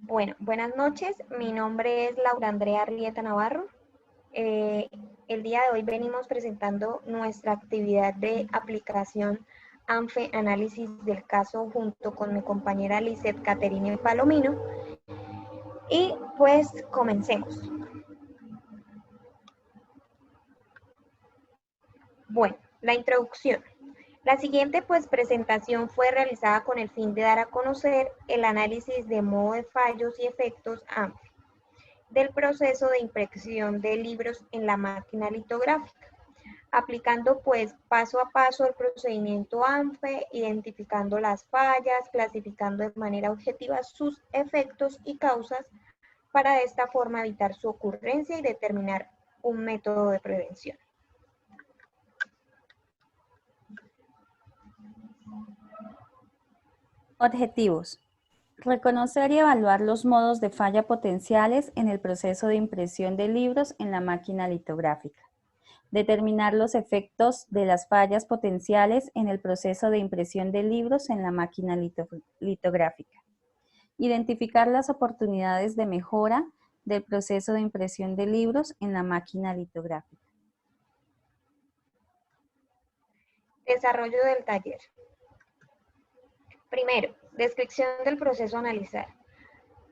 Bueno, buenas noches. Mi nombre es Laura Andrea Rieta Navarro. Eh, el día de hoy venimos presentando nuestra actividad de aplicación ANFE Análisis del Caso junto con mi compañera Lizeth Caterine Palomino. Y pues comencemos. Bueno, la introducción. La siguiente presentación fue realizada con el fin de dar a conocer el análisis de modo de fallos y efectos ANFE del proceso de impresión de libros en la máquina litográfica, aplicando paso a paso el procedimiento ANFE, identificando las fallas, clasificando de manera objetiva sus efectos y causas para de esta forma evitar su ocurrencia y determinar un método de prevención. Objetivos. Reconocer y evaluar los modos de falla potenciales en el proceso de impresión de libros en la máquina litográfica. Determinar los efectos de las fallas potenciales en el proceso de impresión de libros en la máquina litográfica. Identificar las oportunidades de mejora del proceso de impresión de libros en la máquina litográfica. Desarrollo del taller. Primero, descripción del proceso a analizar.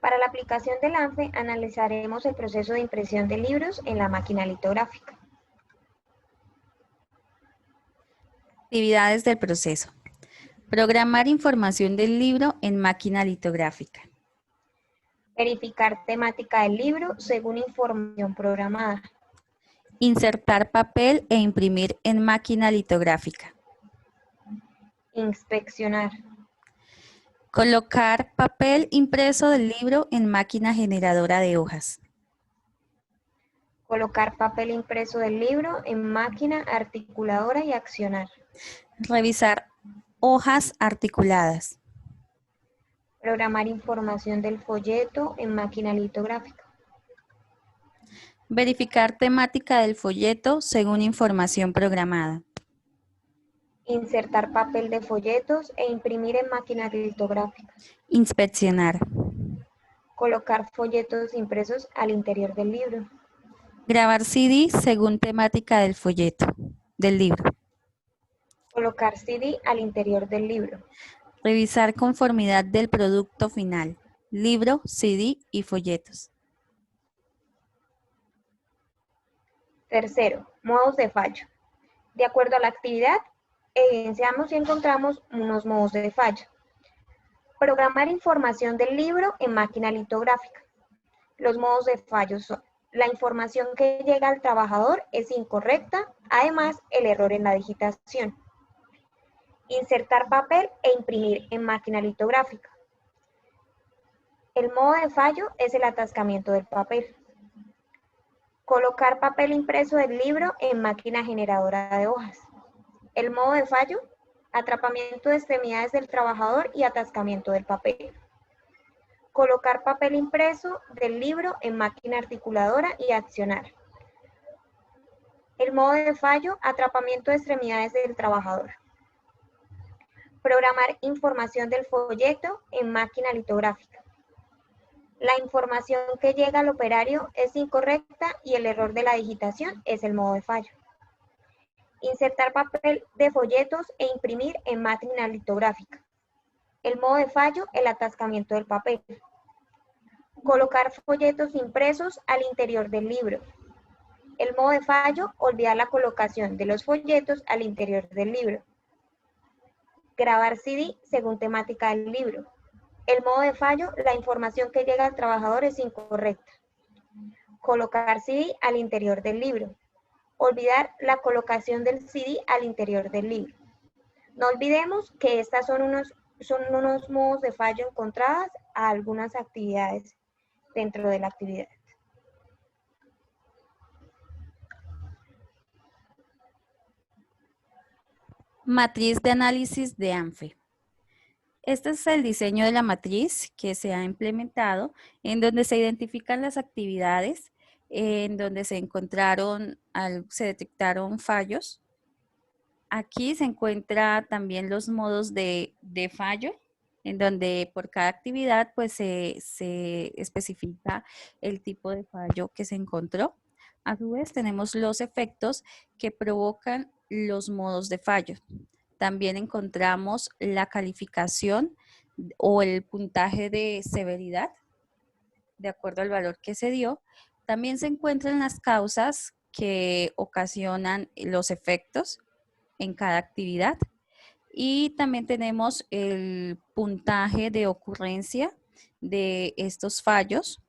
Para la aplicación del ANFE, analizaremos el proceso de impresión de libros en la máquina litográfica. Actividades del proceso. Programar información del libro en máquina litográfica. Verificar temática del libro según información programada. Insertar papel e imprimir en máquina litográfica. Inspeccionar. Colocar papel impreso del libro en máquina generadora de hojas. Colocar papel impreso del libro en máquina articuladora y accionar. Revisar hojas articuladas. Programar información del folleto en máquina litográfica. Verificar temática del folleto según información programada. Insertar papel de folletos e imprimir en máquina litográfica. Inspeccionar. Colocar folletos impresos al interior del libro. Grabar CD según temática del folleto, del libro. Colocar CD al interior del libro. Revisar conformidad del producto final, libro, CD y folletos. Tercero, modos de fallo. De acuerdo a la actividad, evidenciamos y encontramos unos modos de fallo. Programar información del libro en máquina litográfica. Los modos de fallo son: la información que llega al trabajador es incorrecta, además el error en la digitación. Insertar papel e imprimir en máquina litográfica. El modo de fallo es el atascamiento del papel. Colocar papel impreso del libro en máquina generadora de hojas. El modo de fallo: atrapamiento de extremidades del trabajador y atascamiento del papel. Colocar papel impreso del libro en máquina articuladora y accionar. El modo de fallo: atrapamiento de extremidades del trabajador. Programar información del folleto en máquina litográfica. La información que llega al operario es incorrecta y el error de la digitación es el modo de fallo. Insertar papel de folletos e imprimir en máquina litográfica. El modo de fallo: el atascamiento del papel. Colocar folletos impresos al interior del libro. El modo de fallo: olvidar la colocación de los folletos al interior del libro. Grabar CD según temática del libro. El modo de fallo: la información que llega al trabajador es incorrecta. Colocar CD al interior del libro. Olvidar la colocación del CD al interior del libro. No olvidemos que estas son unos modos de fallo encontradas a algunas actividades dentro de la actividad. Matriz de análisis de ANFE. Este es el diseño de la matriz que se ha implementado, en donde se identifican las actividades, en donde se detectaron fallos. Aquí se encuentran también los modos de fallo. en donde por cada actividad pues se especifica el tipo de fallo que se encontró. A su vez tenemos los efectos que provocan los modos de fallo. También encontramos la calificación o el puntaje de severidad de acuerdo al valor que se dio. También se encuentran las causas que ocasionan los efectos en cada actividad. Y también tenemos el puntaje de ocurrencia de estos fallos.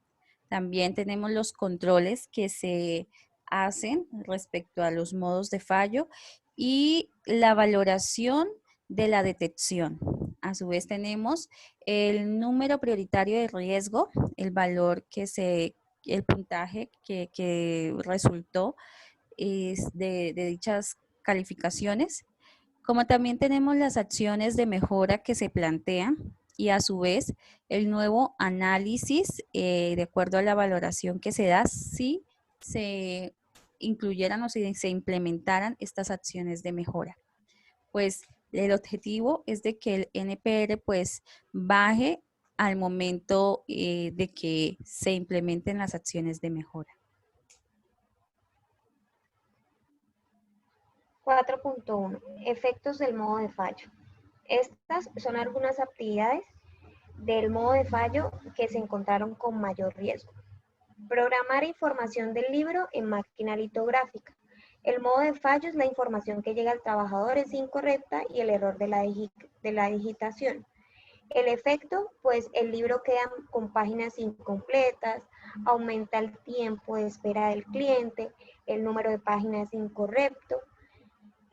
También tenemos los controles que se hacen respecto a los modos de fallo y la valoración de la detección. A su vez tenemos el número prioritario de riesgo, el valor el puntaje que resultó es de dichas calificaciones, como también tenemos las acciones de mejora que se plantean y a su vez el nuevo análisis de acuerdo a la valoración que se da si se incluyeran o si se implementaran estas acciones de mejora. Pues el objetivo es de que el NPR pues baje al momento de que se implementen las acciones de mejora. 4.1. Efectos del modo de fallo. Estas son algunas actividades del modo de fallo que se encontraron con mayor riesgo. Programar información del libro en máquina litográfica. El modo de fallo es la información que llega al trabajador es incorrecta y el error de la digitación. El efecto, pues el libro queda con páginas incompletas, aumenta el tiempo de espera del cliente, el número de páginas incorrecto,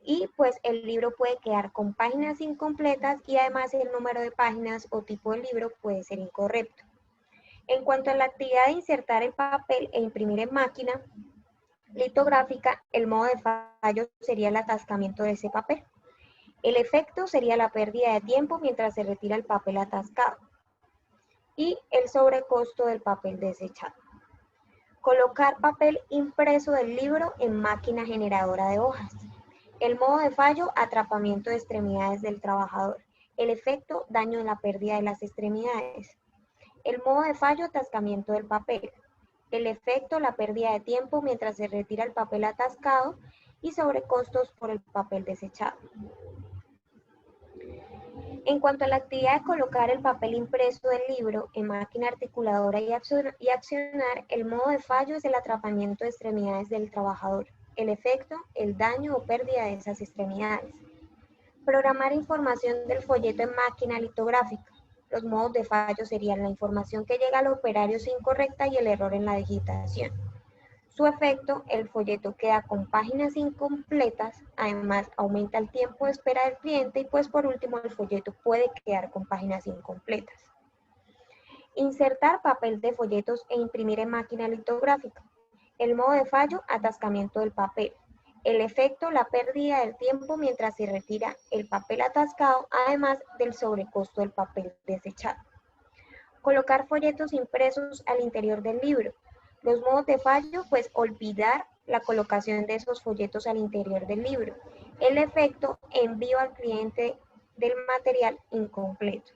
y pues el libro puede quedar con páginas incompletas y además el número de páginas o tipo de libro puede ser incorrecto. En cuanto a la actividad de insertar el papel e imprimir en máquina litográfica, el modo de fallo sería el atascamiento de ese papel. El efecto sería la pérdida de tiempo mientras se retira el papel atascado y el sobrecosto del papel desechado. Colocar papel impreso del libro en máquina generadora de hojas. El modo de fallo, atrapamiento de extremidades del trabajador. El efecto, daño en la pérdida de las extremidades. El modo de fallo, atascamiento del papel. El efecto, la pérdida de tiempo mientras se retira el papel atascado y sobrecostos por el papel desechado. En cuanto a la actividad de colocar el papel impreso del libro en máquina articuladora y accionar, el modo de fallo es el atrapamiento de extremidades del trabajador. El efecto, el daño o pérdida de esas extremidades. Programar información del folleto en máquina litográfica. Los modos de fallo serían la información que llega al operario es incorrecta y el error en la digitación. Su efecto, el folleto queda con páginas incompletas, además aumenta el tiempo de espera del cliente y pues por último el folleto puede quedar con páginas incompletas. Insertar papel de folletos e imprimir en máquina litográfica. El modo de fallo, atascamiento del papel. El efecto, la pérdida del tiempo mientras se retira el papel atascado, además del sobrecosto del papel desechado. Colocar folletos impresos al interior del libro. Los modos de fallo, pues olvidar la colocación de esos folletos al interior del libro. El efecto, envío al cliente del material incompleto.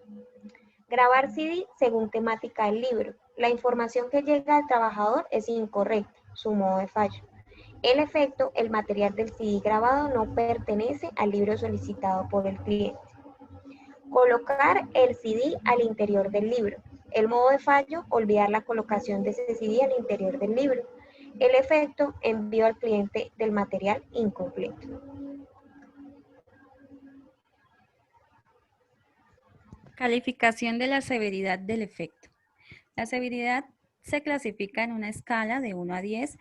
Grabar CD según temática del libro. La información que llega al trabajador es incorrecta, su modo de fallo. El efecto, el material del CD grabado no pertenece al libro solicitado por el cliente. Colocar el CD al interior del libro. El modo de fallo, olvidar la colocación de ese CD al interior del libro. El efecto, envío al cliente del material incompleto. Calificación de la severidad del efecto. La severidad se clasifica en una escala de 1 a 10,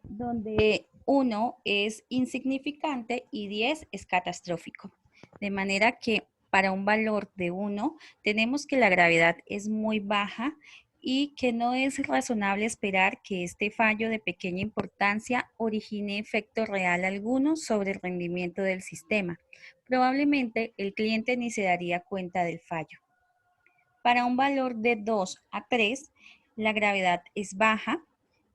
donde 1 es insignificante y 10 es catastrófico. De manera que para un valor de 1 tenemos que la gravedad es muy baja y que no es razonable esperar que este fallo de pequeña importancia origine efecto real alguno sobre el rendimiento del sistema. Probablemente el cliente ni se daría cuenta del fallo. Para un valor de 2 a 3, la gravedad es baja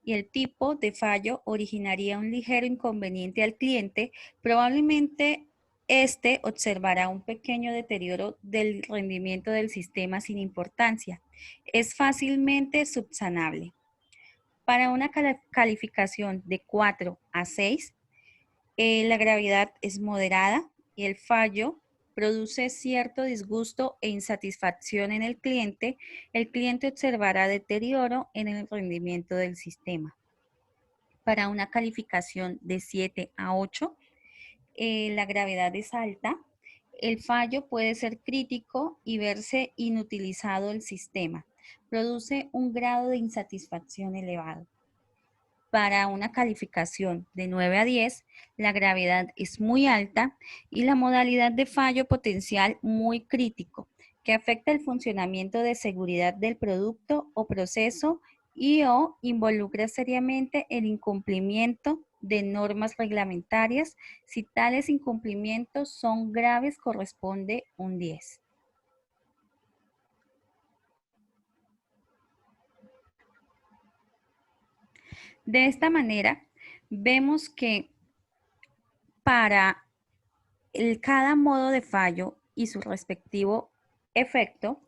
y el tipo de fallo originaría un ligero inconveniente al cliente, probablemente Este observará un pequeño deterioro del rendimiento del sistema sin importancia. Es fácilmente subsanable. Para una calificación de 4 a 6, la gravedad es moderada y el fallo produce cierto disgusto e insatisfacción en el cliente observará deterioro en el rendimiento del sistema. Para una calificación de 7 a 8, la gravedad es alta, el fallo puede ser crítico y verse inutilizado el sistema. Produce un grado de insatisfacción elevado. Para una calificación de 9 a 10, la gravedad es muy alta y la modalidad de fallo potencial muy crítico, que afecta el funcionamiento de seguridad del producto o proceso y o involucra seriamente el incumplimiento de normas reglamentarias. Si tales incumplimientos son graves, corresponde un 10. De esta manera, vemos que para cada modo de fallo y su respectivo efecto,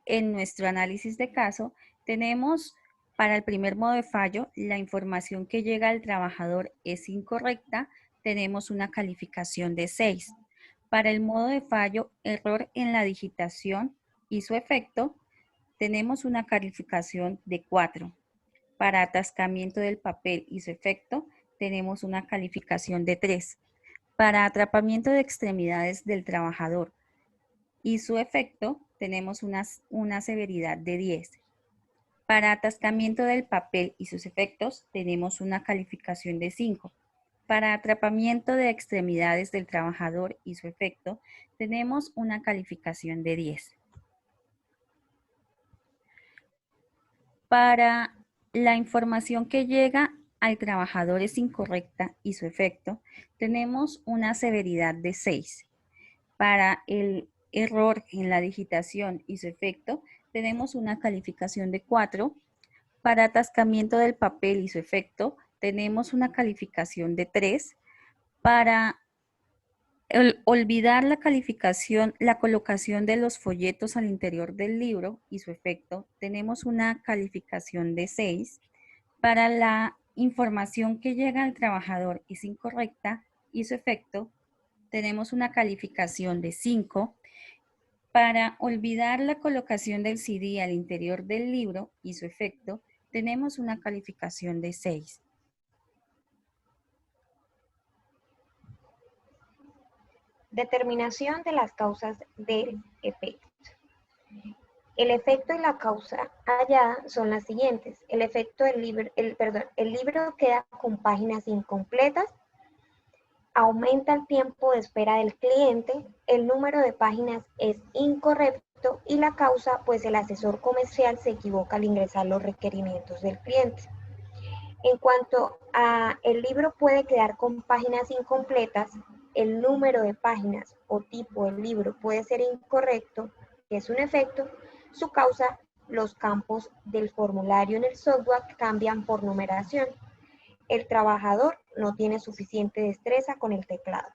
en nuestro análisis de caso, tenemos para el primer modo de fallo, la información que llega al trabajador es incorrecta, tenemos una calificación de 6. Para el modo de fallo, error en la digitación y su efecto, tenemos una calificación de 4. Para atascamiento del papel y su efecto, tenemos una calificación de 3. Para atrapamiento de extremidades del trabajador y su efecto, tenemos una severidad de 10. Para atascamiento del papel y sus efectos, tenemos una calificación de 5. Para atrapamiento de extremidades del trabajador y su efecto, tenemos una calificación de 10. Para la información que llega al trabajador es incorrecta y su efecto, tenemos una severidad de 6. Para el error en la digitación y su efecto, tenemos una calificación de 4. Para atascamiento del papel y su efecto, tenemos una calificación de 3. Para olvidar la calificación, la colocación de los folletos al interior del libro y su efecto, tenemos una calificación de 6. Para la información que llega al trabajador es incorrecta y su efecto, tenemos una calificación de 5. Para olvidar la colocación del CD al interior del libro y su efecto, tenemos una calificación de 6. Determinación de las causas del efecto. El efecto y la causa hallada son las siguientes. El efecto del libro, el libro queda con páginas incompletas, aumenta el tiempo de espera del cliente, el número de páginas es incorrecto y la causa, pues el asesor comercial se equivoca al ingresar los requerimientos del cliente. En cuanto a el libro puede quedar con páginas incompletas, el número de páginas o tipo del libro puede ser incorrecto, que es un efecto, su causa, los campos del formulario en el software cambian por numeración. El trabajador no tiene suficiente destreza con el teclado.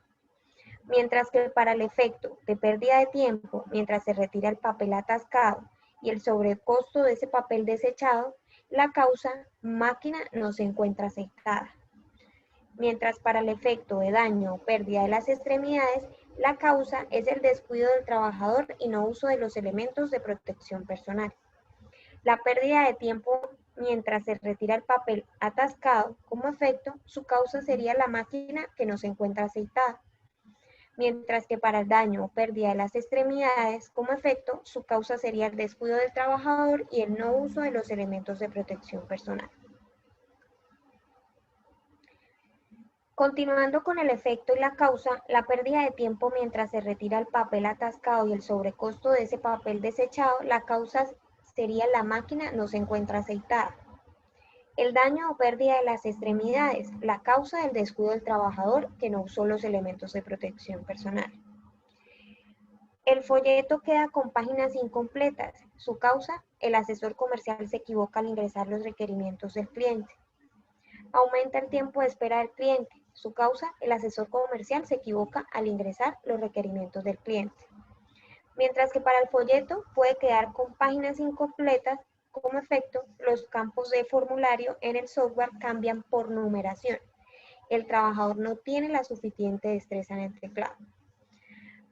Mientras que para el efecto de pérdida de tiempo, mientras se retira el papel atascado y el sobrecosto de ese papel desechado, la causa máquina no se encuentra aceptada. Mientras para el efecto de daño o pérdida de las extremidades, la causa es el descuido del trabajador y no uso de los elementos de protección personal. La pérdida de tiempo mientras se retira el papel atascado, como efecto, su causa sería la máquina que no se encuentra aceitada. Mientras que para el daño o pérdida de las extremidades, como efecto, su causa sería el descuido del trabajador y el no uso de los elementos de protección personal. Continuando con el efecto y la causa, la pérdida de tiempo mientras se retira el papel atascado y el sobrecosto de ese papel desechado, la causa sería la máquina no se encuentra aceitada. El daño o pérdida de las extremidades, la causa del descuido del trabajador que no usó los elementos de protección personal. El folleto queda con páginas incompletas, su causa, el asesor comercial se equivoca al ingresar los requerimientos del cliente. Aumenta el tiempo de espera del cliente, Su causa, el asesor comercial se equivoca al ingresar los requerimientos del cliente. Mientras que para el folleto puede quedar con páginas incompletas. Como efecto, los campos de formulario en el software cambian por numeración. El trabajador no tiene la suficiente destreza en el teclado.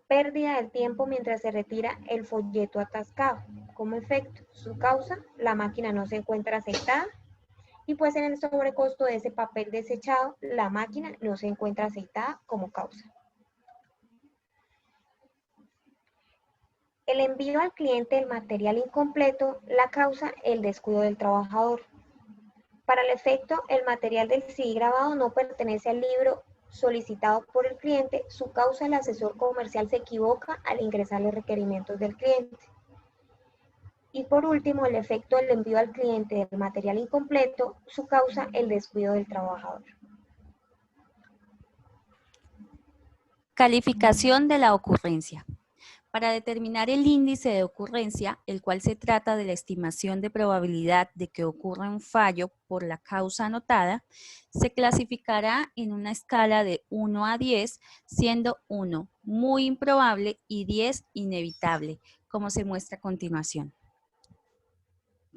Pérdida del tiempo mientras se retira el folleto atascado. Como efecto, su causa, la máquina no se encuentra aceitada y pues en el sobrecosto de ese papel desechado, la máquina no se encuentra aceitada como causa. El envío al cliente del material incompleto, la causa, el descuido del trabajador. Para el efecto, el material del CD grabado no pertenece al libro solicitado por el cliente, su causa, el asesor comercial se equivoca al ingresar los requerimientos del cliente. Y por último, el efecto del envío al cliente del material incompleto, su causa, el descuido del trabajador. Calificación de la ocurrencia. Para determinar el índice de ocurrencia, el cual se trata de la estimación de probabilidad de que ocurra un fallo por la causa anotada, se clasificará en una escala de 1 a 10, siendo 1 muy improbable y 10 inevitable, como se muestra a continuación.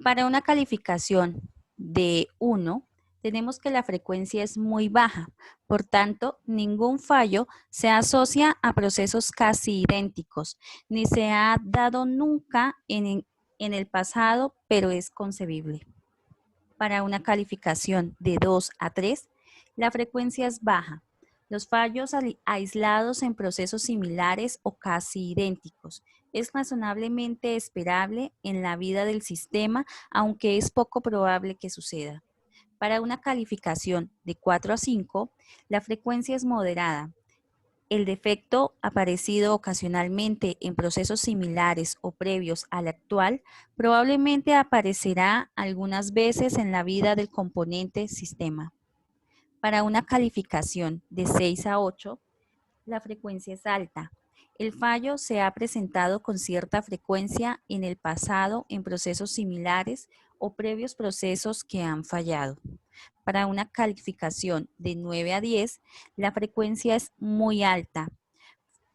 Para una calificación de 1, tenemos que la frecuencia es muy baja, por tanto, ningún fallo se asocia a procesos casi idénticos, ni se ha dado nunca en el pasado, pero es concebible. Para una calificación de 2 a 3, la frecuencia es baja. Los fallos aislados en procesos similares o casi idénticos es razonablemente esperable en la vida del sistema, aunque es poco probable que suceda. Para una calificación de 4 a 5, la frecuencia es moderada. El defecto aparecido ocasionalmente en procesos similares o previos al actual probablemente aparecerá algunas veces en la vida del componente sistema. Para una calificación de 6 a 8, la frecuencia es alta. El fallo se ha presentado con cierta frecuencia en el pasado en procesos similares o previos procesos que han fallado. Para una calificación de 9 a 10, la frecuencia es muy alta.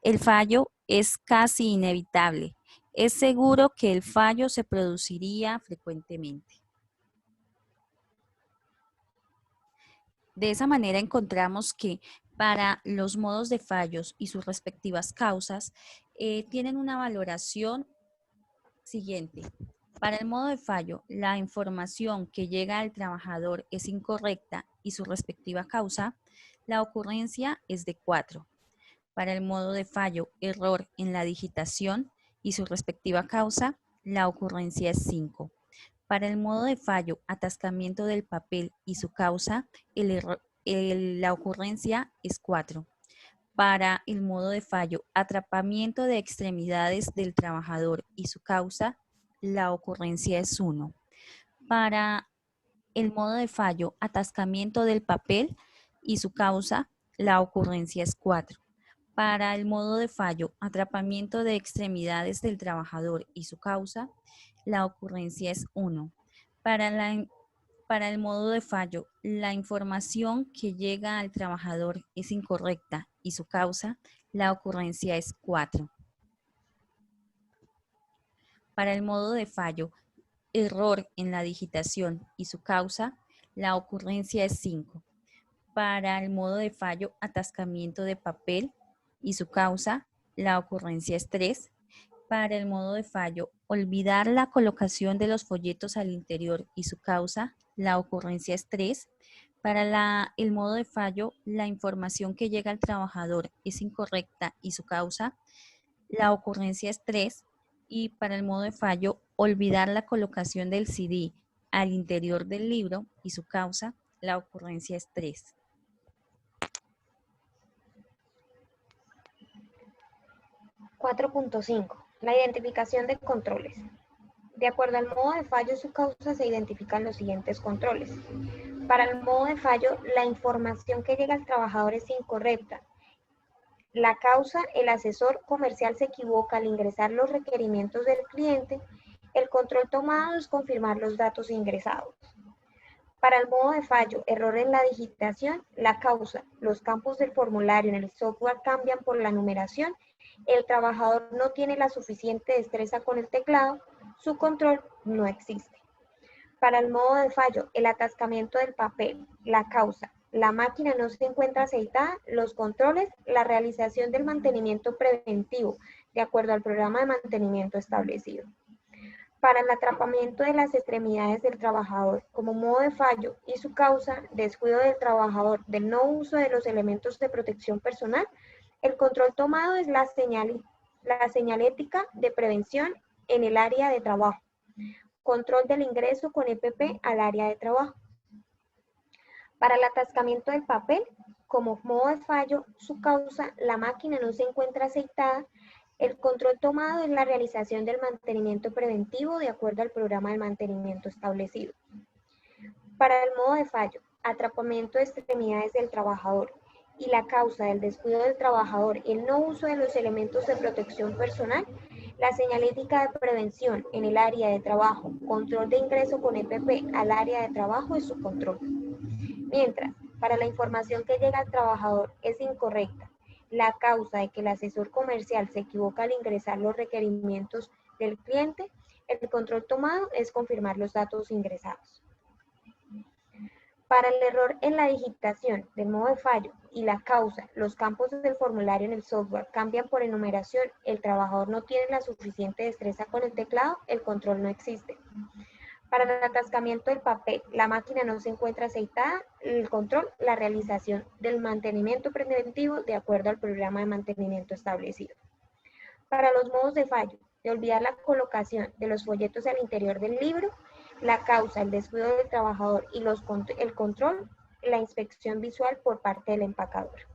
El fallo es casi inevitable. Es seguro que el fallo se produciría frecuentemente. De esa manera encontramos que para los modos de fallos y sus respectivas causas tienen una valoración siguiente. Para el modo de fallo, la información que llega al trabajador es incorrecta y su respectiva causa, la ocurrencia es de 4. Para el modo de fallo, error en la digitación y su respectiva causa, la ocurrencia es 5. Para el modo de fallo, atascamiento del papel y su causa, la ocurrencia es 4. Para el modo de fallo, atrapamiento de extremidades del trabajador y su causa, la ocurrencia es 1. Para el modo de fallo, atascamiento del papel y su causa, la ocurrencia es 4. Para el modo de fallo, atrapamiento de extremidades del trabajador y su causa, la ocurrencia es 1. Para el modo de fallo, la información que llega al trabajador es incorrecta y su causa, la ocurrencia es 4. Para el modo de fallo, error en la digitación y su causa, la ocurrencia es 5. Para el modo de fallo, atascamiento de papel y su causa, la ocurrencia es 3. Para el modo de fallo, olvidar la colocación de los folletos al interior y su causa, la ocurrencia es 3. Para el modo de fallo, la información que llega al trabajador es incorrecta y su causa, la ocurrencia es 3. Y para el modo de fallo, olvidar la colocación del CD al interior del libro y su causa, la ocurrencia es 3. La identificación de controles. De acuerdo al modo de fallo y su causa se identifican los siguientes controles. Para el modo de fallo, la información que llega al trabajador es incorrecta. La causa, el asesor comercial se equivoca al ingresar los requerimientos del cliente. El control tomado es confirmar los datos ingresados. Para el modo de fallo, error en la digitación, la causa, los campos del formulario en el software cambian por la numeración, el trabajador no tiene la suficiente destreza con el teclado, su control no existe. Para el modo de fallo, el atascamiento del papel, la causa, la máquina no se encuentra aceitada, los controles, la realización del mantenimiento preventivo, de acuerdo al programa de mantenimiento establecido. Para el atrapamiento de las extremidades del trabajador, como modo de fallo y su causa, descuido del trabajador del no uso de los elementos de protección personal, el control tomado es la señalética de prevención en el área de trabajo. Control del ingreso con EPP al área de trabajo. Para el atascamiento del papel, como modo de fallo, su causa, la máquina no se encuentra aceitada, el control tomado es la realización del mantenimiento preventivo de acuerdo al programa de mantenimiento establecido. Para el modo de fallo, atrapamiento de extremidades del trabajador y la causa del descuido del trabajador, el no uso de los elementos de protección personal, la señalética de prevención en el área de trabajo, control de ingreso con EPP al área de trabajo es su control. Mientras, para la información que llega al trabajador es incorrecta, la causa de que el asesor comercial se equivoca al ingresar los requerimientos del cliente, el control tomado es confirmar los datos ingresados. Para el error en la digitación del modo de fallo y la causa, los campos del formulario en el software cambian por enumeración, el trabajador no tiene la suficiente destreza con el teclado, el control no existe. Para el atascamiento del papel, la máquina no se encuentra aceitada, el control, la realización del mantenimiento preventivo de acuerdo al programa de mantenimiento establecido. Para los modos de fallo, de olvidar la colocación de los folletos al interior del libro, la causa, el descuido del trabajador y el control, la inspección visual por parte del empacador.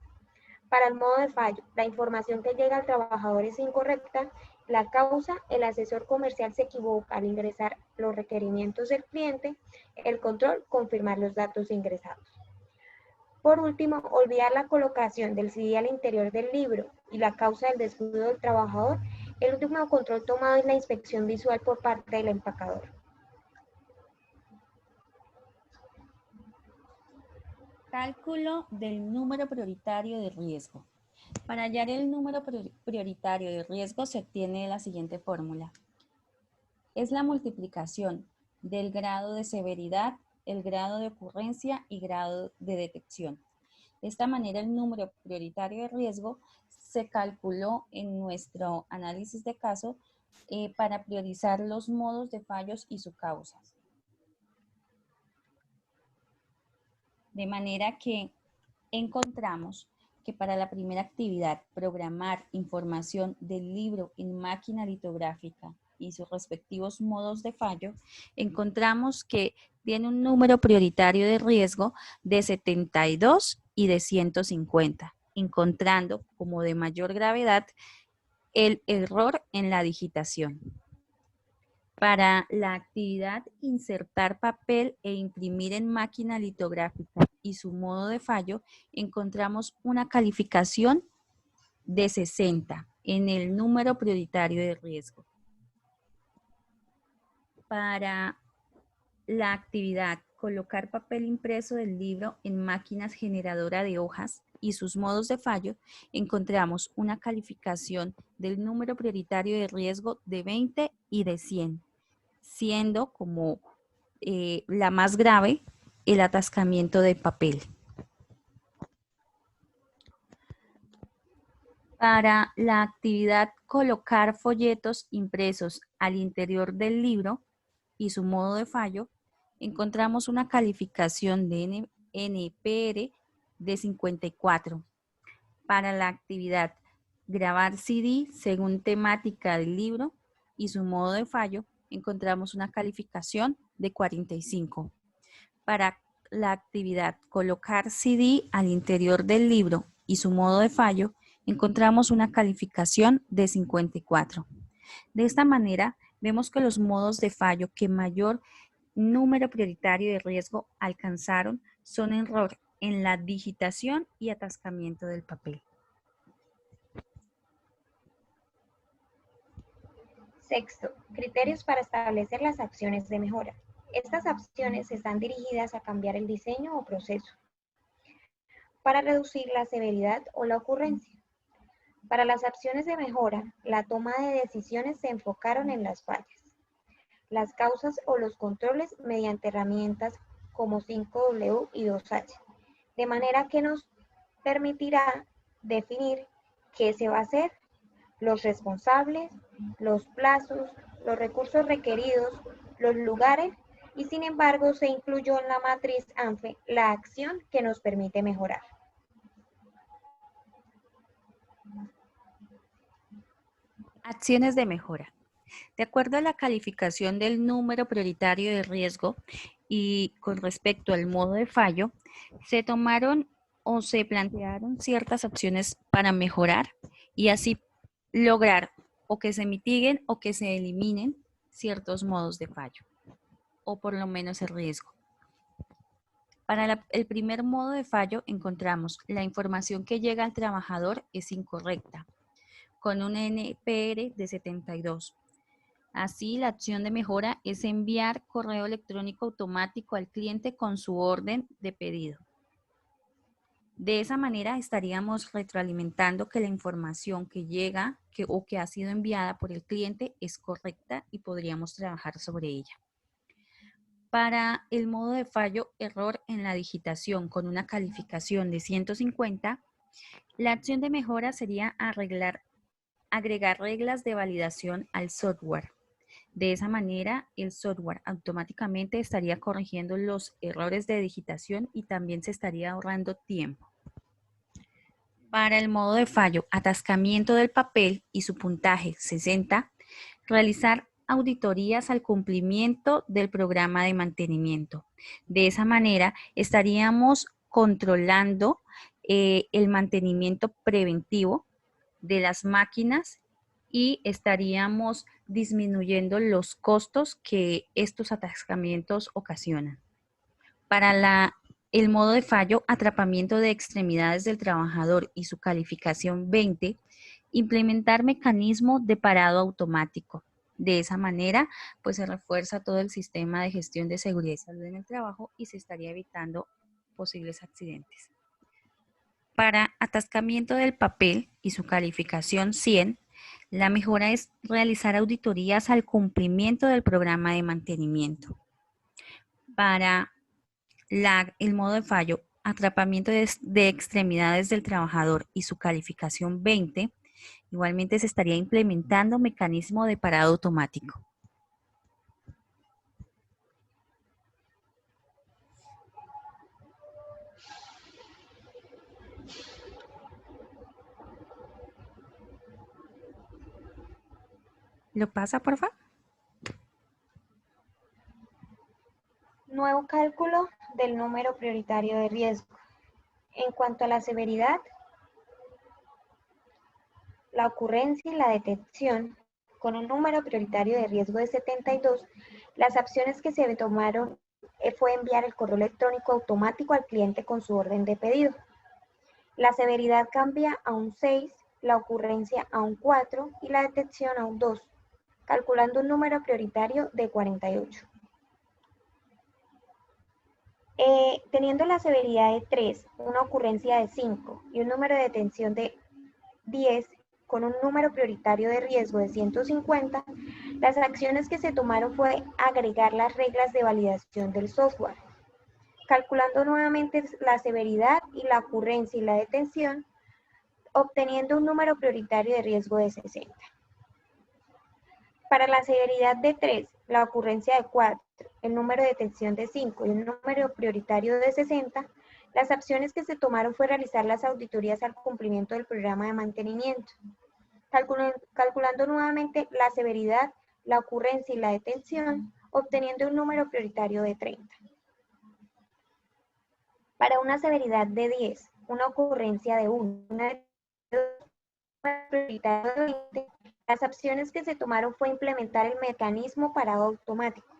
Para el modo de fallo, la información que llega al trabajador es incorrecta, la causa, el asesor comercial se equivoca al ingresar los requerimientos del cliente, el control, confirmar los datos ingresados. Por último, olvidar la colocación del CD al interior del libro y la causa del descuido del trabajador, el último control tomado es la inspección visual por parte del empacador. Cálculo del número prioritario de riesgo. Para hallar el número prioritario de riesgo se obtiene la siguiente fórmula. Es la multiplicación del grado de severidad, el grado de ocurrencia y grado de detección. De esta manera, el número prioritario de riesgo se calculó en nuestro análisis de caso para priorizar los modos de fallos y sus causas. De manera que encontramos que para la primera actividad, programar información del libro en máquina litográfica y sus respectivos modos de fallo, encontramos que tiene un número prioritario de riesgo de 72 y de 150, encontrando como de mayor gravedad el error en la digitación. Para la actividad insertar papel e imprimir en máquina litográfica y su modo de fallo, encontramos una calificación de 60 en el número prioritario de riesgo. Para la actividad colocar papel impreso del libro en máquinas generadora de hojas y sus modos de fallo, encontramos una calificación del número prioritario de riesgo de 20 y de 100. Siendo como la más grave el atascamiento de papel. Para la actividad colocar folletos impresos al interior del libro y su modo de fallo, encontramos una calificación de NPR de 54. Para la actividad grabar CD según temática del libro y su modo de fallo, encontramos una calificación de 45. Para la actividad colocar CD al interior del libro y su modo de fallo, encontramos una calificación de 54. De esta manera, vemos que los modos de fallo que mayor número prioritario de riesgo alcanzaron son error en la digitación y atascamiento del papel. Sexto, criterios para establecer las acciones de mejora. Estas acciones están dirigidas a cambiar el diseño o proceso para reducir la severidad o la ocurrencia. Para las acciones de mejora, la toma de decisiones se enfocaron en las fallas, las causas o los controles mediante herramientas como 5W y 2H, de manera que nos permitirá definir qué se va a hacer, los responsables, los plazos, los recursos requeridos, los lugares y sin embargo se incluyó en la matriz ANFE la acción que nos permite mejorar. Acciones de mejora. De acuerdo a la calificación del número prioritario de riesgo y con respecto al modo de fallo, se tomaron o se plantearon ciertas opciones para mejorar y así lograr o que se mitiguen o que se eliminen ciertos modos de fallo o por lo menos el riesgo. Para el primer modo de fallo encontramos la información que llega al trabajador es incorrecta, con un NPR de 72. Así, la acción de mejora es enviar correo electrónico automático al cliente con su orden de pedido. De esa manera estaríamos retroalimentando que la información que llega o que ha sido enviada por el cliente es correcta y podríamos trabajar sobre ella. Para el modo de fallo, error en la digitación con una calificación de 150, la acción de mejora sería agregar reglas de validación al software. De esa manera, el software automáticamente estaría corrigiendo los errores de digitación y también se estaría ahorrando tiempo. Para el modo de fallo, atascamiento del papel y su puntaje 60, realizar auditorías al cumplimiento del programa de mantenimiento. De esa manera, estaríamos controlando el mantenimiento preventivo de las máquinas y estaríamos disminuyendo los costos que estos atascamientos ocasionan. Para el modo de fallo, atrapamiento de extremidades del trabajador y su calificación 20, implementar mecanismo de parado automático. De esa manera, pues se refuerza todo el sistema de gestión de seguridad y salud en el trabajo y se estaría evitando posibles accidentes. Para atascamiento del papel y su calificación 100, la mejora es realizar auditorías al cumplimiento del programa de mantenimiento. Para el modo de fallo, atrapamiento de extremidades del trabajador y su calificación 20, igualmente se estaría implementando mecanismo de parado automático. ¿Lo pasa, por favor? Nuevo cálculo del número prioritario de riesgo. En cuanto a la severidad, la ocurrencia y la detección, con un número prioritario de riesgo de 72, las acciones que se tomaron fue enviar el correo electrónico automático al cliente con su orden de pedido. La severidad cambia a un 6, la ocurrencia a un 4 y la detección a un 2, calculando un número prioritario de 48. Teniendo la severidad de 3, una ocurrencia de 5 y un número de detención de 10, con un número prioritario de riesgo de 150, las acciones que se tomaron fue agregar las reglas de validación del software, calculando nuevamente la severidad y la ocurrencia y la detención, obteniendo un número prioritario de riesgo de 60. Para la severidad de 3, la ocurrencia de 4, el número de detención de 5 y un número prioritario de 60, las acciones que se tomaron fue realizar las auditorías al cumplimiento del programa de mantenimiento, calculando nuevamente la severidad, la ocurrencia y la detención, obteniendo un número prioritario de 30. Para una severidad de 10, una ocurrencia de 1, una prioritario de 20, las acciones que se tomaron fue implementar el mecanismo parado automático.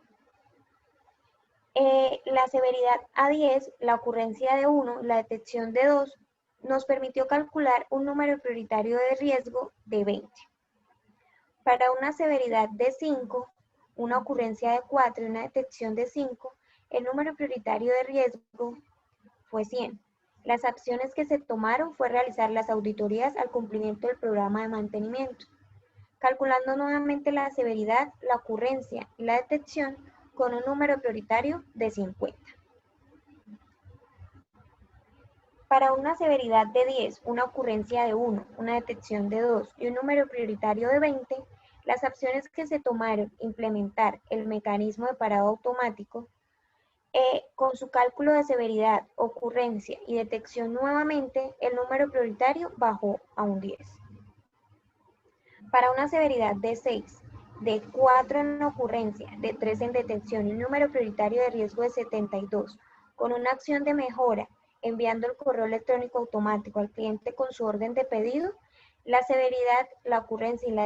La severidad a 10, la ocurrencia de 1, la detección de 2, nos permitió calcular un número prioritario de riesgo de 20. Para una severidad de 5, una ocurrencia de 4 y una detección de 5, el número prioritario de riesgo fue 100. Las acciones que se tomaron fue realizar las auditorías al cumplimiento del programa de mantenimiento, calculando nuevamente la severidad, la ocurrencia y la detección con un número prioritario de 50. Para una severidad de 10, una ocurrencia de 1, una detección de 2 y un número prioritario de 20, las acciones que se tomaron implementar el mecanismo de parado automático, con su cálculo de severidad, ocurrencia y detección nuevamente, el número prioritario bajó a un 10. Para una severidad de 6, de 4 en ocurrencia, de 3 en detección y un número prioritario de riesgo de 72, con una acción de mejora enviando el correo electrónico automático al cliente con su orden de pedido, la severidad, la ocurrencia y la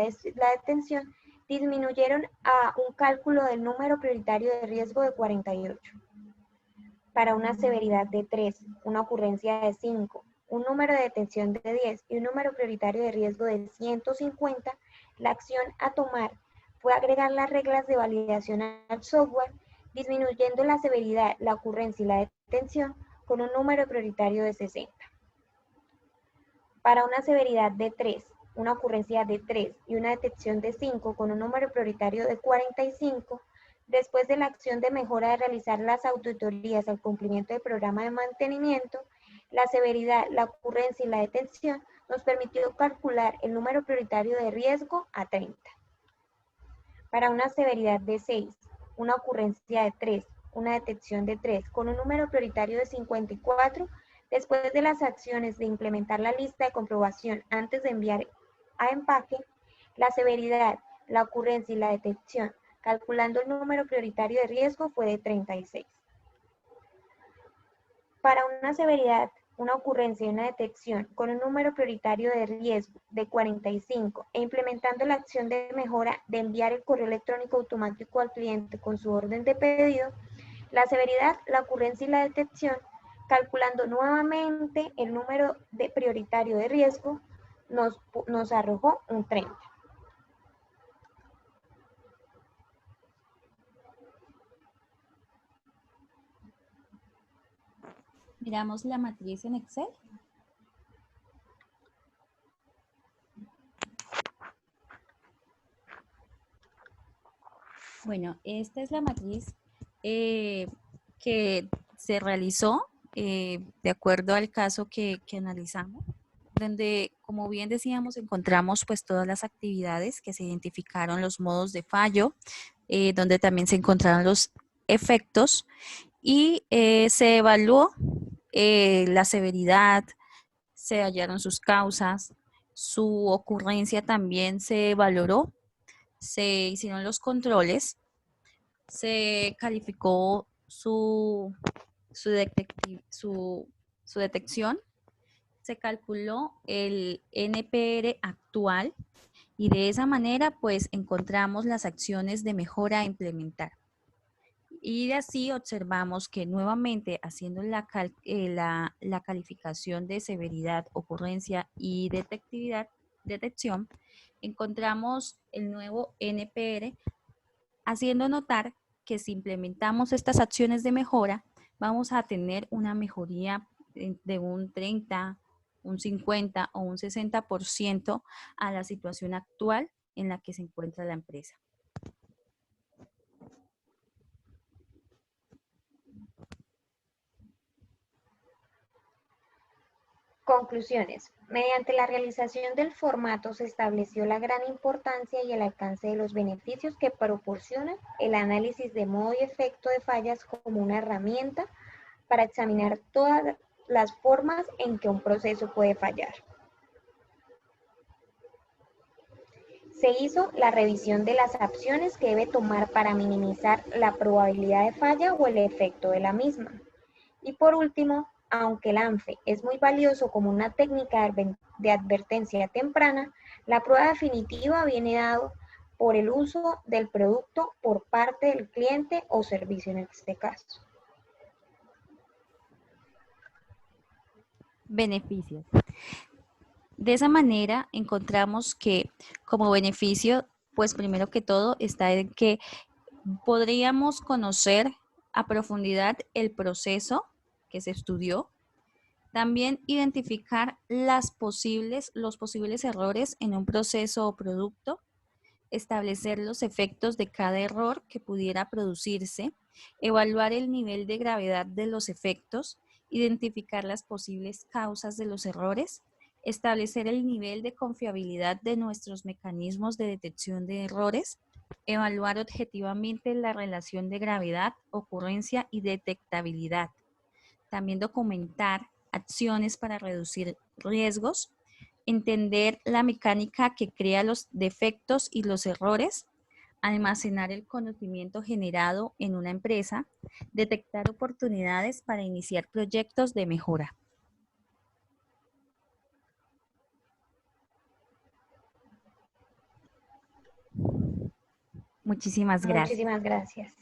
detención disminuyeron a un cálculo del número prioritario de riesgo de 48. Para una severidad de 3, una ocurrencia de 5, un número de detención de 10 y un número prioritario de riesgo de 150, la acción a tomar fue agregar las reglas de validación al software, disminuyendo la severidad, la ocurrencia y la detención con un número prioritario de 60. Para una severidad de 3, una ocurrencia de 3 y una detección de 5 con un número prioritario de 45, después de la acción de mejora de realizar las auditorías al cumplimiento del programa de mantenimiento, la severidad, la ocurrencia y la detención nos permitió calcular el número prioritario de riesgo a 30. Para una severidad de 6, una ocurrencia de 3, una detección de 3 con un número prioritario de 54, después de las acciones de implementar la lista de comprobación antes de enviar a empaque, la severidad, la ocurrencia y la detección, calculando el número prioritario de riesgo, fue de 36. Para una severidad, una ocurrencia y una detección con un número prioritario de riesgo de 45 e implementando la acción de mejora de enviar el correo electrónico automático al cliente con su orden de pedido, la severidad, la ocurrencia y la detección, calculando nuevamente el número prioritario de riesgo, nos arrojó un 30. Miramos la matriz en Excel. Bueno, esta es la matriz que se realizó de acuerdo al caso que analizamos, donde, como bien decíamos, encontramos pues todas las actividades que se identificaron, los modos de fallo, donde también se encontraron los efectos y se evaluó la severidad, se hallaron sus causas, su ocurrencia también se valoró, se hicieron los controles, se calificó su detección, se calculó el NPR actual y de esa manera pues encontramos las acciones de mejora a implementar. Y de así observamos que nuevamente haciendo la calificación de severidad, ocurrencia y detección, encontramos el nuevo NPR, haciendo notar que si implementamos estas acciones de mejora, vamos a tener una mejoría de un 30, un 50 o un 60% a la situación actual en la que se encuentra la empresa. Conclusiones. Mediante la realización del formato se estableció la gran importancia y el alcance de los beneficios que proporciona el análisis de modo y efecto de fallas como una herramienta para examinar todas las formas en que un proceso puede fallar. Se hizo la revisión de las acciones que debe tomar para minimizar la probabilidad de falla o el efecto de la misma. Y por último, aunque el ANFE es muy valioso como una técnica de advertencia temprana, la prueba definitiva viene dado por el uso del producto por parte del cliente o servicio en este caso. Beneficios. De esa manera encontramos que como beneficio, pues primero que todo está en que podríamos conocer a profundidad el proceso que se estudió, también identificar los posibles errores en un proceso o producto, establecer los efectos de cada error que pudiera producirse, evaluar el nivel de gravedad de los efectos, identificar las posibles causas de los errores, establecer el nivel de confiabilidad de nuestros mecanismos de detección de errores, evaluar objetivamente la relación de gravedad, ocurrencia y detectabilidad. También documentar acciones para reducir riesgos, entender la mecánica que crea los defectos y los errores, almacenar el conocimiento generado en una empresa, detectar oportunidades para iniciar proyectos de mejora. Muchísimas gracias. Muchísimas gracias.